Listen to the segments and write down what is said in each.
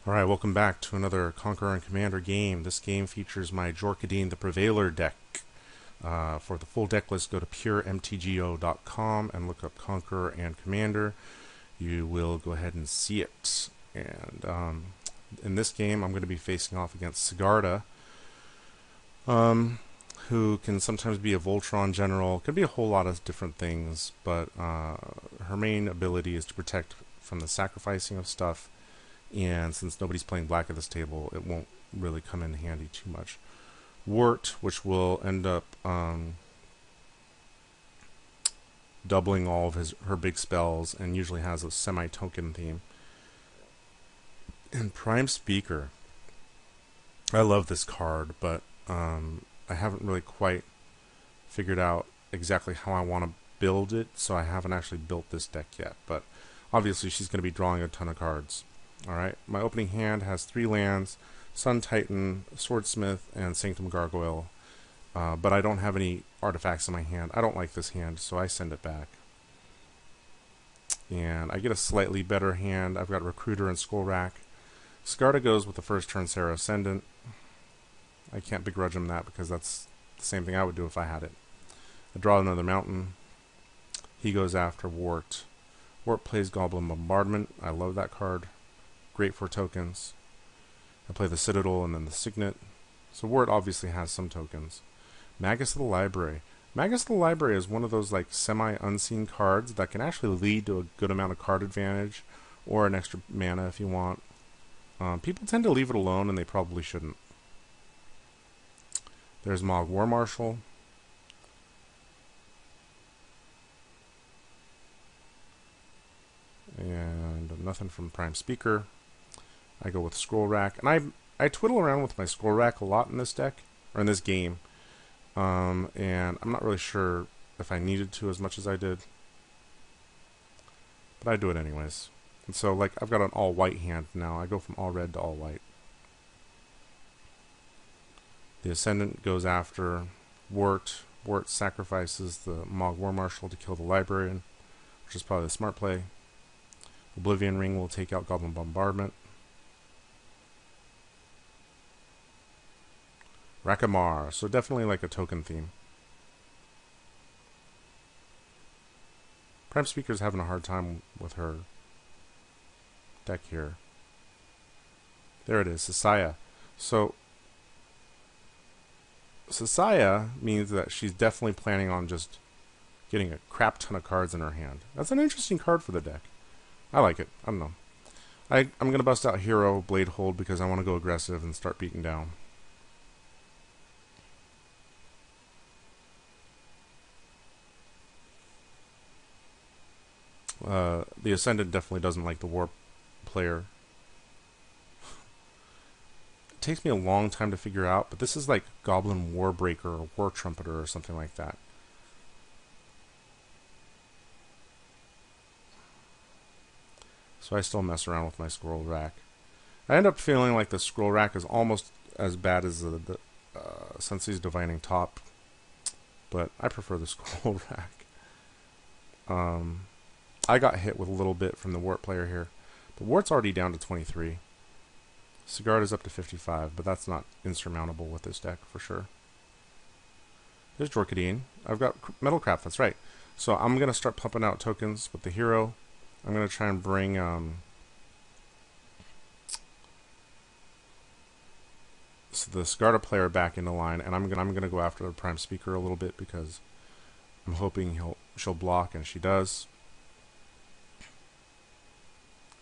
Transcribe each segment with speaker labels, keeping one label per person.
Speaker 1: Alright, welcome back to another Conqueror and Commander game. This game features my Jor Kadeen, the Prevailer deck. For the full deck list, go to puremtgo.com and look up Conqueror and Commander. You will go ahead and see it. And in this game, I'm going to be facing off against Sigarda, who can sometimes be a Voltron general. Could be a whole lot of different things, but her main ability is to protect from the sacrificing of stuff. And since nobody's playing black at this table, it won't really come in handy too much. Wort, which will end up doubling all of her big spells, and usually has a semi-token theme. And Prime Speaker. I love this card, but I haven't really quite figured out exactly how I want to build it, so I haven't actually built this deck yet. But obviously she's going to be drawing a ton of cards. Alright, my opening hand has 3 lands, Sun Titan, Swordsmith, and Sanctum Gargoyle. But I don't have any artifacts in my hand. I don't like this hand, so I send it back. And I get a slightly better hand. I've got Recruiter and Skull Rack. Sigarda goes with the first turn Sarah Ascendant. I can't begrudge him that because that's the same thing I would do if I had it. I draw another mountain. He goes after Wort. Wort plays Goblin Bombardment. I love that card. Great for tokens. I play the Citadel and then the Signet. So Wort obviously has some tokens. Magus of the Library. Magus of the Library is one of those like semi-unseen cards that can actually lead to a good amount of card advantage or an extra mana if you want. People tend to leave it alone and they probably shouldn't. There's Mog War Marshal. And nothing from Prime Speaker. I go with Scroll Rack, and I twiddle around with my Scroll Rack a lot in this deck, or in this game, and I'm not really sure if I needed to as much as I did, but I do it anyways. And so, like, I've got an all-white hand now. I go from all-red to all-white. The Ascendant goes after Wort. Wort sacrifices the Mog War Marshal to kill the Librarian, which is probably the smart play. Oblivion Ring will take out Goblin Bombardment. Rakamar, so definitely like a token theme. Prime Speaker's having a hard time with her deck here. There it is, Sasaya. So, Sasaya means that she's definitely planning on just getting a crap ton of cards in her hand. That's an interesting card for the deck. I like it. I don't know. I'm going to bust out Hero, Blade Hold, because I want to go aggressive and start beating down. The Ascendant definitely doesn't like the War player. It takes me a long time to figure out, but this is like Goblin Warbreaker or War Trumpeter or something like that. So I still mess around with my Scroll Rack. I end up feeling like the Scroll Rack is almost as bad as the Sensei's Divining Top, but I prefer the Scroll Rack. I got hit with a little bit from the Wort player here. The Wort's already down to 23. Sigarda's up to 55, but that's not insurmountable with this deck for sure. There's Jor Kadeen. I've got Metalcraft, that's right. So I'm going to start pumping out tokens with the Hero. I'm going to try and bring so the Sigarda player back into line, and I'm gonna go after the Prime Speaker a little bit because I'm hoping she'll block, and she does.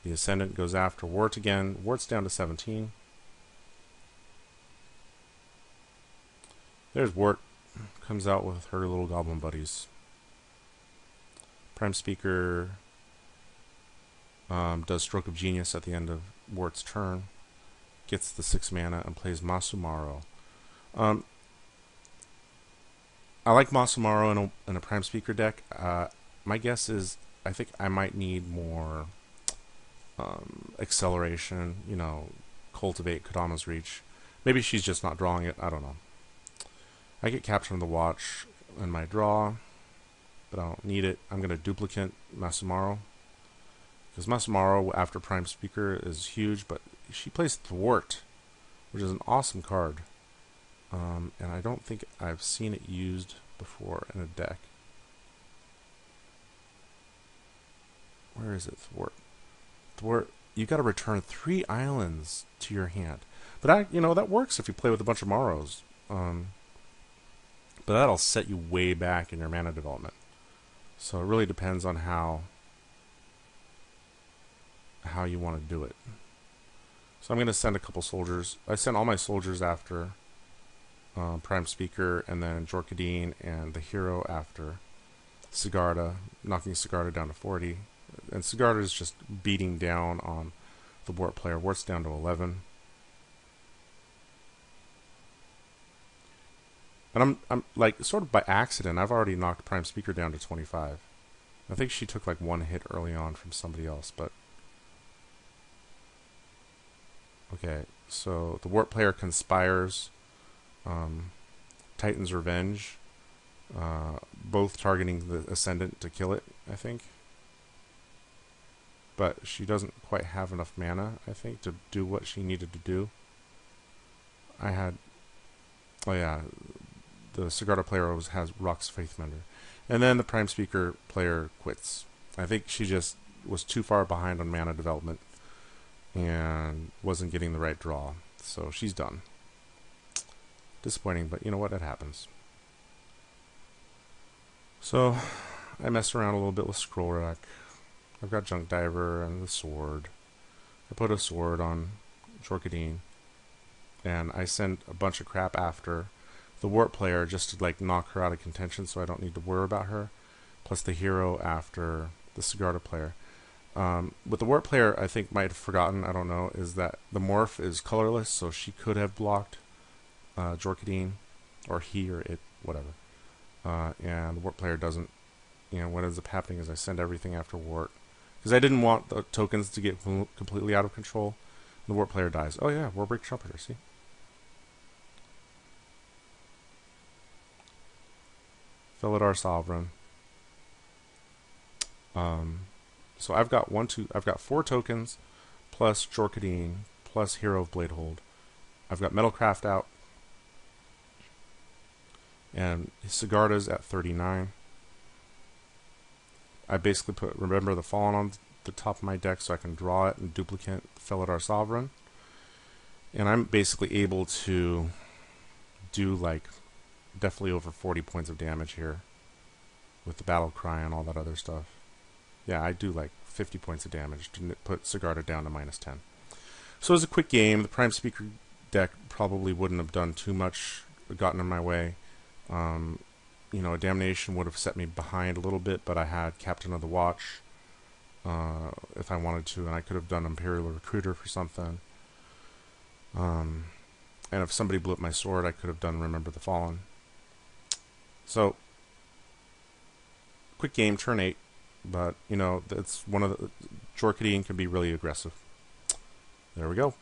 Speaker 1: The Ascendant goes after Wort again. Wort's down to 17. There's Wort. Comes out with her little goblin buddies. Prime Speaker does Stroke of Genius at the end of Wort's turn. Gets the 6 mana and plays Masumaro. I like Masumaro in a Prime Speaker deck. My guess is I think I might need more acceleration, you know, cultivate Kodama's Reach. Maybe she's just not drawing it, I don't know. I get Capture on the Watch in my draw, but I don't need it. I'm going to duplicate Masumaro. Because Masamaro after Prime Speaker is huge, but she plays Thwart, which is an awesome card. And I don't think I've seen it used before in a deck. Where is it, Thwart? Thwart, you got to return 3 islands to your hand. But that works if you play with a bunch of Maros. But that'll set you way back in your mana development. So it really depends on how you want to do it. So I'm going to send a couple soldiers. I sent all my soldiers after Prime Speaker, and then Jor Kadeen and the hero after Sigarda, knocking Sigarda down to 40. And Sigarda is just beating down on the Wort player. Wort's down to 11. And I'm like, sort of by accident, I've already knocked Prime Speaker down to 25. I think she took like 1 hit early on from somebody else, but... Okay, so the Wort player conspires Titan's Revenge, both targeting the Ascendant to kill it, I think. But she doesn't quite have enough mana, I think, to do what she needed to do. Oh yeah, the Sigarda player has Rock's Faithmender. And then the Prime Speaker player quits. I think she just was too far behind on mana development and wasn't getting the right draw. So she's done. Disappointing, but you know what? It happens. So I messed around a little bit with Scroll Rack. I've got Junk Diver and the sword. I put a sword on Jor Kadeen, and I sent a bunch of crap after the Wort player just to like knock her out of contention, so I don't need to worry about her. Plus the hero after the Sigarda player. What the Wort player I think might have forgotten, I don't know, is that the morph is colorless, so she could have blocked Jor Kadeen, or he or it, whatever. And the Wort player doesn't. What ends up happening is I send everything after Wort. Because I didn't want the tokens to get completely out of control. The Wort player dies. Oh yeah, Warbreak Trumpeter, see? Felidar Sovereign. So I've got 4 tokens, plus Jor Kadeen, plus Hero of Bladehold. I've got Metalcraft out. And Sigarda's at 39. I basically put Remember the Fallen on the top of my deck so I can draw it and duplicate Felidar Sovereign. And I'm basically able to do like definitely over 40 points of damage here with the Battle Cry and all that other stuff. Yeah, I do like 50 points of damage to put Sigarda down to -10. So it was a quick game. The Prime Speaker deck probably wouldn't have done too much, gotten in my way. A Damnation would have set me behind a little bit, but I had Captain of the Watch if I wanted to, and I could have done Imperial Recruiter for something. And if somebody blew up my sword, I could have done Remember the Fallen. So, quick game, turn 8, but, that's one of the... Jor Kadeen can be really aggressive. There we go.